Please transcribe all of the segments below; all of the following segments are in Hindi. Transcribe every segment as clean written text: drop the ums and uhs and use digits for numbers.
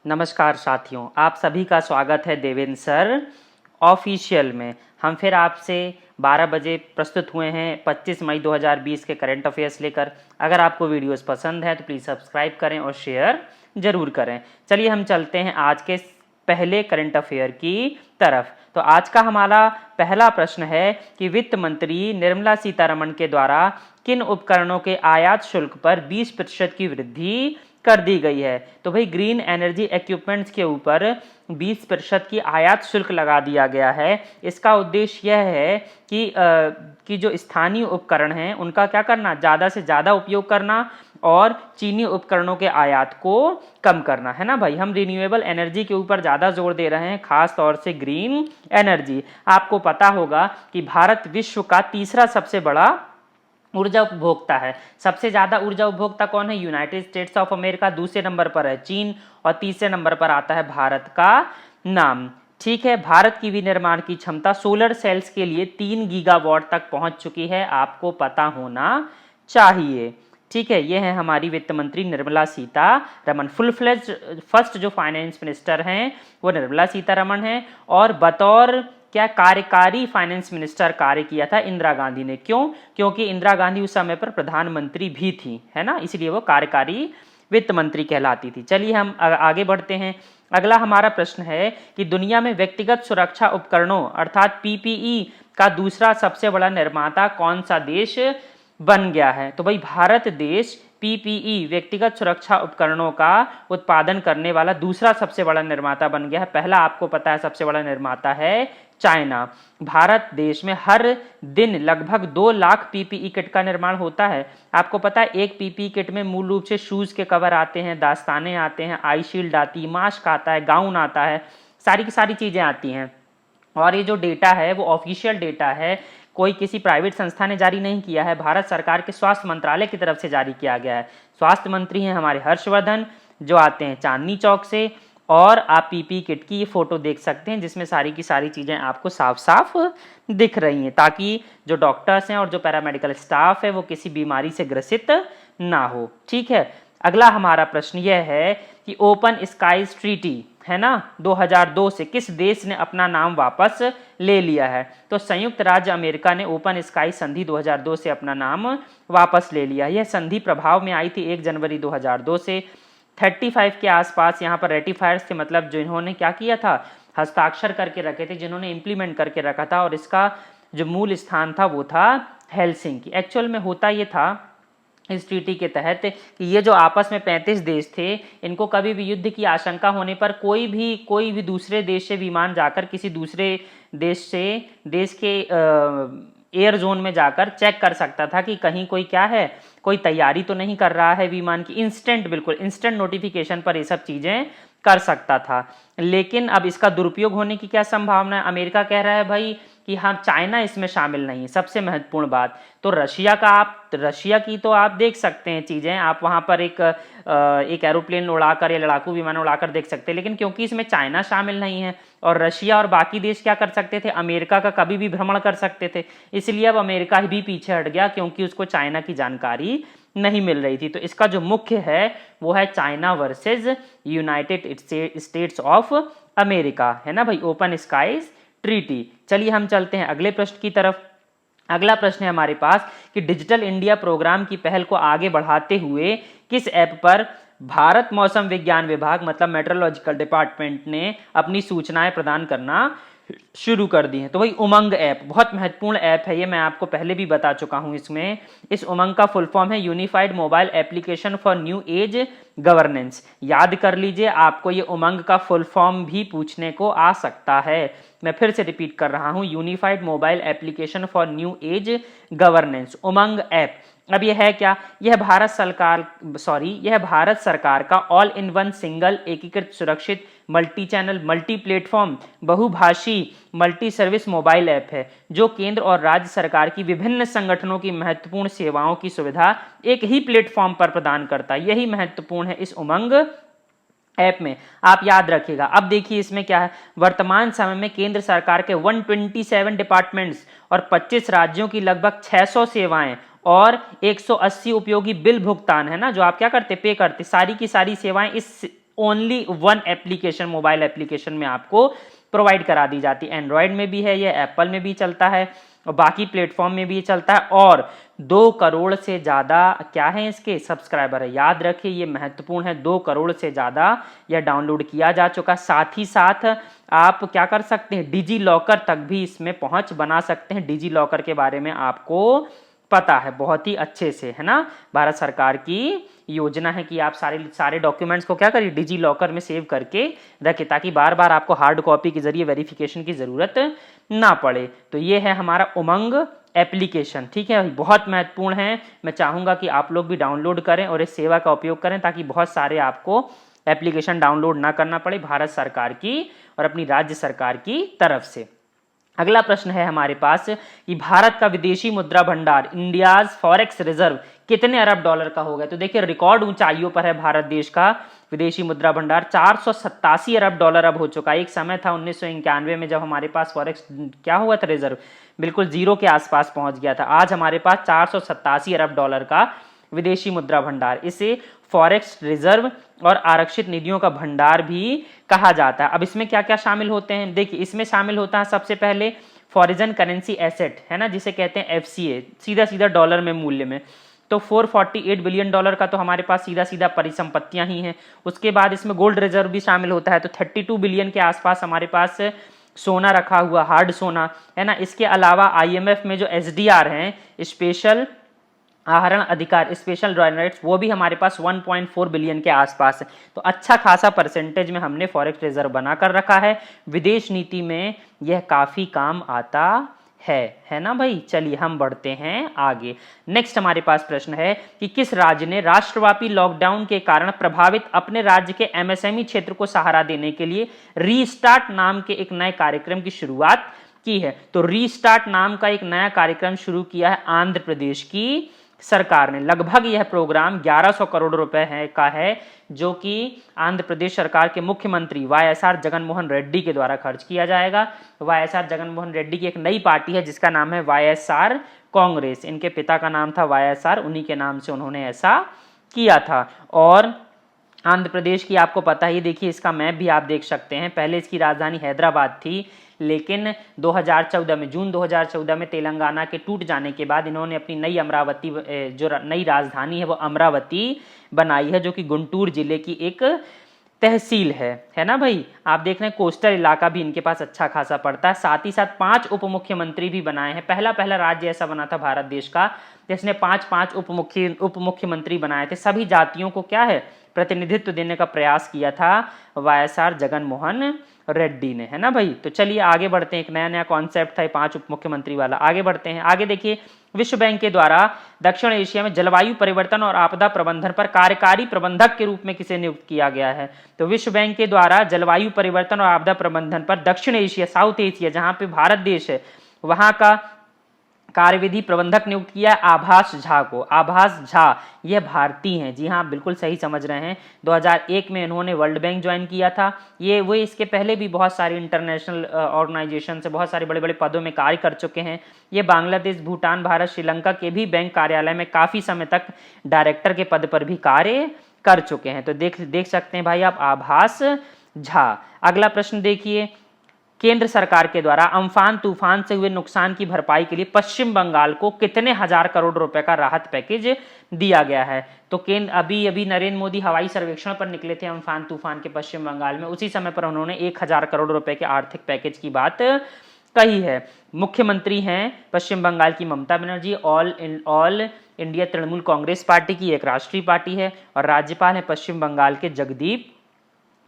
नमस्कार साथियों, आप सभी का स्वागत है देवेंद्र सर ऑफिशियल में। हम फिर आपसे 12 बजे प्रस्तुत हुए हैं 25 मई 2020 के करंट अफेयर्स लेकर। अगर आपको वीडियोस पसंद है तो प्लीज़ सब्सक्राइब करें और शेयर ज़रूर करें। चलिए हम चलते हैं आज के पहले करंट अफेयर की तरफ। तो आज का हमारा पहला प्रश्न है कि वित्त मंत्री निर्मला सीतारमण के द्वारा किन उपकरणों के आयात शुल्क पर 20% की वृद्धि कर दी गई है। तो भाई ग्रीन एनर्जी इक्विपमेंट्स के ऊपर 20% की आयात शुल्क लगा दिया गया है। इसका उद्देश्य यह है कि जो स्थानीय उपकरण हैं उनका क्या करना, ज़्यादा से ज़्यादा उपयोग करना और चीनी उपकरणों के आयात को कम करना, है ना भाई। हम रिन्यूएबल एनर्जी के ऊपर ज़्यादा जोर दे रहे हैं, खास तौर से ग्रीन एनर्जी। आपको पता होगा कि भारत विश्व का तीसरा सबसे बड़ा ऊर्जा उपभोक्ता है। सबसे ज़्यादा ऊर्जा उपभोक्ता कौन है? United states of America. दूसरे नंबर पर है चीन और तीसरे नंबर पर आता है भारत का नाम। ठीक है, भारत की विनिर्माण की क्षमता सोलर सेल्स के लिए 3 गीगावाट तक पहुंच चुकी है, आपको पता होना चाहिए। ठीक है, ये है हमारी वित्त मंत्री Nirmala Sitharaman. Full fledged first जो फाइनेंस मिनिस्टर हैं वो निर्मला सीतारमण हैं और बतौर क्या कार्यकारी फाइनेंस मिनिस्टर कार्य किया था इंदिरा गांधी ने। क्यों? क्योंकि इंदिरा गांधी उस समय पर प्रधानमंत्री भी थी, है ना, इसलिए वो कार्यकारी वित्त मंत्री कहलाती थी। चलिए हम आगे बढ़ते हैं। अगला हमारा प्रश्न है कि दुनिया में व्यक्तिगत सुरक्षा उपकरणों अर्थात पीपीई का दूसरा सबसे बड़ा निर्माता कौन सा देश बन गया है? तो भाई भारत देश पीपीई व्यक्तिगत सुरक्षा उपकरणों का उत्पादन करने वाला दूसरा सबसे बड़ा निर्माता बन गया है। पहला आपको पता है सबसे बड़ा निर्माता है चाइना। भारत देश में हर दिन लगभग 2 लाख पीपीई किट का निर्माण होता है। आपको पता है एक पीपीई किट में मूल रूप से शूज के कवर आते हैं, दास्ताने आते हैं, आई शील्ड आती है, मास्क आता है, गाउन आता है, सारी की सारी चीजें आती हैं। और ये जो डेटा है वो ऑफिशियल डेटा है, कोई किसी प्राइवेट संस्था ने जारी नहीं किया है, भारत सरकार के स्वास्थ्य मंत्रालय की तरफ से जारी किया गया है। स्वास्थ्य मंत्री हैं हमारे हर्षवर्धन, जो आते हैं चांदनी चौक से। और आप पीपी किट की ये फोटो देख सकते हैं जिसमें सारी की सारी चीज़ें आपको साफ साफ दिख रही हैं, ताकि जो डॉक्टर्स हैं और जो पैरामेडिकल स्टाफ है वो किसी बीमारी से ग्रसित ना हो। ठीक है, अगला हमारा प्रश्न यह है कि ओपन स्काईज ट्रीटी है ना 2002 से किस देश ने अपना नाम वापस ले लिया है? तो संयुक्त राज्य अमेरिका ने ओपन स्काई संधि 2002 से अपना नाम वापस ले लिया। यह संधि प्रभाव में आई थी 1 जनवरी 2002 से। 35 के आसपास यहाँ पर रेटिफायर्स थे, मतलब जिन्होंने क्या किया था, हस्ताक्षर करके रखे थे, जिन्होंने इंप्लीमेंट करके रखा था। और इसका जो मूल स्थान था वो था हेलसिंकी। एक्चुअल में होता ये था इस ट्रीटी के तहत कि ये जो आपस में 35 देश थे, इनको कभी भी युद्ध की आशंका होने पर कोई भी दूसरे देश से विमान जाकर किसी दूसरे देश के एयर जोन में जाकर चेक कर सकता था कि कहीं कोई क्या है, कोई तैयारी तो नहीं कर रहा है विमान की। बिल्कुल इंस्टेंट नोटिफिकेशन पर ये सब चीज़ें कर सकता था। लेकिन अब इसका दुरुपयोग होने की क्या संभावना है? अमेरिका कह रहा है भाई कि हाँ चाइना इसमें शामिल नहीं है। सबसे महत्वपूर्ण बात तो रशिया की तो आप देख सकते हैं चीज़ें, आप वहाँ पर एक एरोप्लेन उड़ाकर या लड़ाकू विमान उड़ाकर देख सकते हैं। लेकिन क्योंकि इसमें चाइना शामिल नहीं है और रशिया और बाकी देश क्या कर सकते थे, अमेरिका का कभी भी भ्रमण कर सकते थे, इसलिए अब अमेरिका भी पीछे हट गया क्योंकि उसको चाइना की जानकारी नहीं मिल रही थी। तो इसका जो मुख्य है वो है China versus United states of America, है ना भाई, ओपन स्काईज ट्रीटी। चलिए हम चलते हैं अगले प्रश्न की तरफ। अगला प्रश्न है हमारे पास कि डिजिटल इंडिया प्रोग्राम की पहल को आगे बढ़ाते हुए किस ऐप पर भारत मौसम विज्ञान विभाग मतलब मेट्रोलॉजिकल डिपार्टमेंट ने अपनी सूचनाएं प्रदान करना शुरू कर दी है? तो भाई उमंग ऐप बहुत महत्वपूर्ण ऐप है, ये मैं आपको पहले भी बता चुका हूं। इस उमंग का फुल फॉर्म है unified mobile application for new age governance. याद कर लीजिए, आपको ये उमंग का फुल फॉर्म भी पूछने को आ सकता है। मैं फिर से रिपीट कर रहा हूं, unified mobile application for new age governance, Umang app. अब यह है क्या? यह भारत सरकार का ऑल इन वन सिंगल एकीकृत सुरक्षित मल्टी चैनल मल्टी प्लेटफॉर्म बहुभाषी मल्टी सर्विस मोबाइल ऐप है जो केंद्र और राज्य सरकार की विभिन्न संगठनों की महत्वपूर्ण सेवाओं की सुविधा एक ही प्लेटफॉर्म पर प्रदान करता है। यही महत्वपूर्ण है इस उमंग ऐप में, आप याद रखिएगा। अब देखिए इसमें क्या है, वर्तमान समय में केंद्र सरकार के 127 डिपार्टमेंट्स और 25 राज्यों की लगभग 600 सेवाएं और 180 उपयोगी बिल भुगतान, है ना, जो आप क्या करते पे करते, सारी की सारी सेवाएं इस only one application, mobile application में आपको प्रोवाइड करा दी जाती है। एंड्रॉयड में भी है, ये एप्पल में भी चलता है और बाकी प्लेटफॉर्म में भी चलता है। और 2 करोड़ से ज़्यादा क्या है इसके सब्सक्राइबर है, याद रखिए ये महत्वपूर्ण है। 2 करोड़ से ज़्यादा यह डाउनलोड किया जा चुका। साथ ही साथ आप क्या कर सकते हैं, डिजी लॉकर तक भी इसमें पहुंच बना सकते हैं। डिजी लॉकर के बारे में आपको पता है बहुत ही अच्छे से, है ना। भारत सरकार की योजना है कि आप सारे डॉक्यूमेंट्स को क्या करिए, डिजी लॉकर में सेव करके रखें, ताकि बार बार आपको हार्ड कॉपी के जरिए वेरिफिकेशन की जरूरत ना पड़े। तो ये है हमारा उमंग एप्लीकेशन, ठीक है, बहुत महत्वपूर्ण है। मैं चाहूंगा कि आप लोग भी डाउनलोड करें और इस सेवा का उपयोग करें, ताकि बहुत सारे आपको एप्लीकेशन डाउनलोड ना करना पड़े भारत सरकार की और अपनी राज्य सरकार की तरफ से। अगला प्रश्न है हमारे पास कि भारत का विदेशी मुद्रा भंडार, इंडियाज फॉरेक्स रिजर्व, कितने अरब डॉलर का होगा। तो देखिए रिकॉर्ड ऊंचाइयों पर है भारत देश का विदेशी मुद्रा भंडार, 487 अरब डॉलर अब हो चुका है। एक समय था 1991 में जब हमारे पास फॉरेक्स क्या हुआ था, रिजर्व बिल्कुल जीरो के आसपास पहुंच गया था। आज हमारे पास 487 अरब डॉलर का विदेशी मुद्रा भंडार, इसे फॉरेक्स रिजर्व और आरक्षित निधियों का भंडार भी कहा जाता है। अब इसमें क्या क्या शामिल होते हैं, देखिए इसमें शामिल होता है सबसे पहले फॉरेन करेंसी एसेट, है ना, जिसे कहते हैं FCA, सीधा सीधा डॉलर में मूल्य में। तो 448 बिलियन डॉलर का तो हमारे पास सीधा सीधा परिसंपत्तियां ही हैं। उसके बाद इसमें गोल्ड रिजर्व भी शामिल होता है, तो 32 बिलियन के आसपास हमारे पास सोना रखा हुआ, हार्ड सोना, है ना। इसके अलावा IMF में जो SDR हैं, स्पेशल आहरण अधिकार, स्पेशल राइट्स, वो भी हमारे पास 1.4 बिलियन के आसपास है। तो अच्छा खासा परसेंटेज में हमने फॉरेक्स रिजर्व बनाकर रखा है। विदेश नीति में यह काफी काम आता है ना भाई। चलिए हम बढ़ते हैं आगे। नेक्स्ट हमारे पास प्रश्न है कि किस राज्य ने राष्ट्रव्यापी लॉकडाउन के कारण प्रभावित अपने राज्य के MSME क्षेत्र को सहारा देने के लिए रीस्टार्ट नाम के एक नए कार्यक्रम की शुरुआत की है। तो रीस्टार्ट नाम का एक नया कार्यक्रम शुरू किया है आंध्र प्रदेश की सरकार ने। लगभग यह प्रोग्राम 1100 करोड़ रुपए का है, जो कि आंध्र प्रदेश सरकार के मुख्यमंत्री YSR जगनमोहन रेड्डी के द्वारा खर्च किया जाएगा। YSR जगनमोहन रेड्डी की एक नई पार्टी है जिसका नाम है YSR कांग्रेस। इनके पिता का नाम था YSR, उन्हीं के नाम से उन्होंने ऐसा किया था। और आंध्र प्रदेश की आपको पता ही, देखिए इसका मैप भी आप देख सकते हैं। पहले इसकी राजधानी हैदराबाद थी, लेकिन 2014 में, जून 2014 में तेलंगाना के टूट जाने के बाद इन्होंने अपनी नई अमरावती, जो नई राजधानी है वो अमरावती बनाई है, जो कि गुंटूर जिले की एक तहसील है ना भाई। आप देख रहे हैं कोस्टल इलाका भी इनके पास अच्छा खासा पड़ता है। साथ ही साथ 5 उप मुख्यमंत्री भी बनाए हैं। पहला राज्य ऐसा बना था भारत देश का जिसने 5 उप मुख्यमंत्री बनाए थे। सभी जातियों को क्या है, प्रतिनिधित्व देने का प्रयास किया था YSR जगनमोहन रेड्डी ने, है ना भाई। तो चलिए आगे बढ़ते हैं। एक नया कॉन्सेप्ट था 5 उप मुख्यमंत्री वाला। आगे बढ़ते हैं। आगे देखिए, विश्व बैंक के द्वारा दक्षिण एशिया में जलवायु परिवर्तन और आपदा प्रबंधन पर कार्यकारी प्रबंधक के रूप में किसे नियुक्त किया गया है। तो विश्व बैंक के द्वारा जलवायु परिवर्तन और आपदा प्रबंधन पर दक्षिण एशिया, साउथ एशिया, जहां पे भारत देश है, वहां का कार्यविधि प्रबंधक नियुक्त किया आभास झा को। आभास झा यह भारतीय हैं, जी हाँ बिल्कुल सही समझ रहे हैं। 2001 में इन्होंने वर्ल्ड बैंक ज्वाइन किया था। वो इसके पहले भी बहुत सारी इंटरनेशनल ऑर्गेनाइजेशन से बहुत सारे बड़े बड़े पदों में कार्य कर चुके हैं। ये बांग्लादेश, भूटान, भारत, श्रीलंका के भी बैंक कार्यालय में काफ़ी समय तक डायरेक्टर के पद पर भी कार्य कर चुके हैं। तो देख सकते हैं भाई आप, आभास झा। अगला प्रश्न देखिए, केंद्र सरकार के द्वारा अम्फान तूफान से हुए नुकसान की भरपाई के लिए पश्चिम बंगाल को कितने हजार करोड़ रुपए का राहत पैकेज दिया गया है। तो केंद्र अभी नरेंद्र मोदी हवाई सर्वेक्षण पर निकले थे अम्फान तूफान के पश्चिम बंगाल में, उसी समय पर उन्होंने 1000 करोड़ रुपए के आर्थिक पैकेज की बात कही है। मुख्यमंत्री हैं पश्चिम बंगाल की Mamata Banerjee, all India Trinamool Congress party की, एक राष्ट्रीय पार्टी है, और राज्यपाल है पश्चिम बंगाल के जगदीप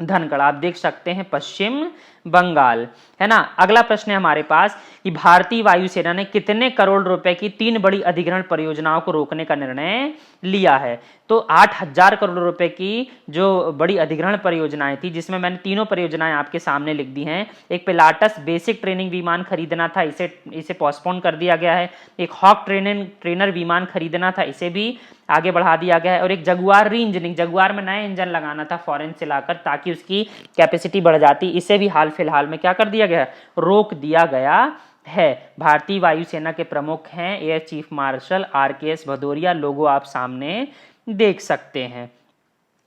धनखड़। आप देख सकते हैं पश्चिम बंगाल, है ना। अगला प्रश्न है हमारे पास कि भारतीय वायुसेना ने कितने करोड़ रुपए की 3 बड़ी अधिग्रहण परियोजनाओं को रोकने का निर्णय लिया है। तो 8000 करोड़ रुपए की जो बड़ी अधिग्रहण परियोजनाएं थी, जिसमें मैंने तीनों परियोजनाएं आपके सामने लिख दी हैं। एक पिलाटस बेसिक ट्रेनिंग विमान खरीदना था, इसे पोस्टपोन कर दिया गया है। एक हॉक ट्रेनर विमान खरीदना था, इसे भी आगे बढ़ा दिया गया है। और एक जगुआर री इंजनिंग, जगुआर में नए इंजन लगाना था फॉरेन से लाकर, ताकि उसकी कैपेसिटी बढ़ जाती, इसे भी हाल फिलहाल में क्या कर दिया गया, रोक दिया गया है। भारतीय वायुसेना के प्रमुख हैं air chief marshal RKS Bhadauria. Logo आप सामने देख सकते हैं।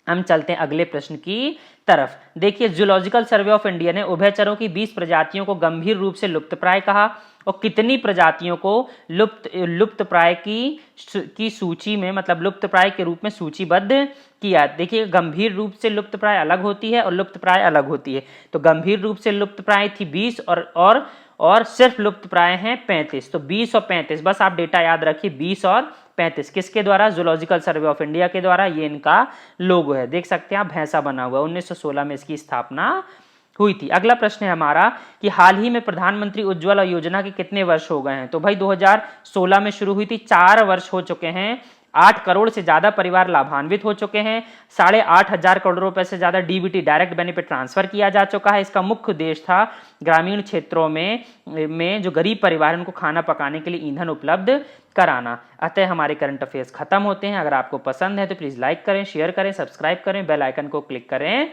हम चलते हैं अगले प्रश्न की तरफ। देखिए, जूलॉजिकल सर्वे ऑफ इंडिया ने उभयचरों की 20 प्रजातियों को गंभीर रूप से लुप्तप्राय कहा और कितनी प्रजातियों को लुप्तप्राय की सूची में, मतलब लुप्तप्राय के रूप में सूचीबद्ध किया। देखिए, गंभीर रूप से लुप्तप्राय अलग होती है और लुप्तप्राय अलग होती है। तो गंभीर रूप से लुप्तप्राय थी 20 और सिर्फ लुप्तप्राय हैं 35। तो 20 और 35, बस आप डेटा याद रखिए, 20 और 35 किसके द्वारा? जूलॉजिकल सर्वे ऑफ इंडिया के द्वारा। ये इनका लोगो है, देख सकते हैं आप, भैंसा बना हुआ। 1916 में इसकी स्थापना हुई थी। अगला प्रश्न है हमारा कि हाल ही में प्रधानमंत्री उज्ज्वला योजना के कितने वर्ष हो गए हैं? तो भाई 2016 में शुरू हुई थी, 4 वर्ष हो चुके हैं। 8 करोड़ से ज्यादा परिवार लाभान्वित हो चुके हैं। 8,500 करोड़ रुपए से ज्यादा डीबीटी, डायरेक्ट बेनिफिट, ट्रांसफर किया जा चुका है। इसका मुख्य उद्देश्य था ग्रामीण क्षेत्रों में जो गरीब परिवार हैं उनको खाना पकाने के लिए ईंधन उपलब्ध कराना। अतः हमारे करंट अफेयर्स खत्म होते हैं। अगर आपको पसंद है तो प्लीज लाइक करें, शेयर करें, सब्सक्राइब करें, बेल आइकन को क्लिक करें।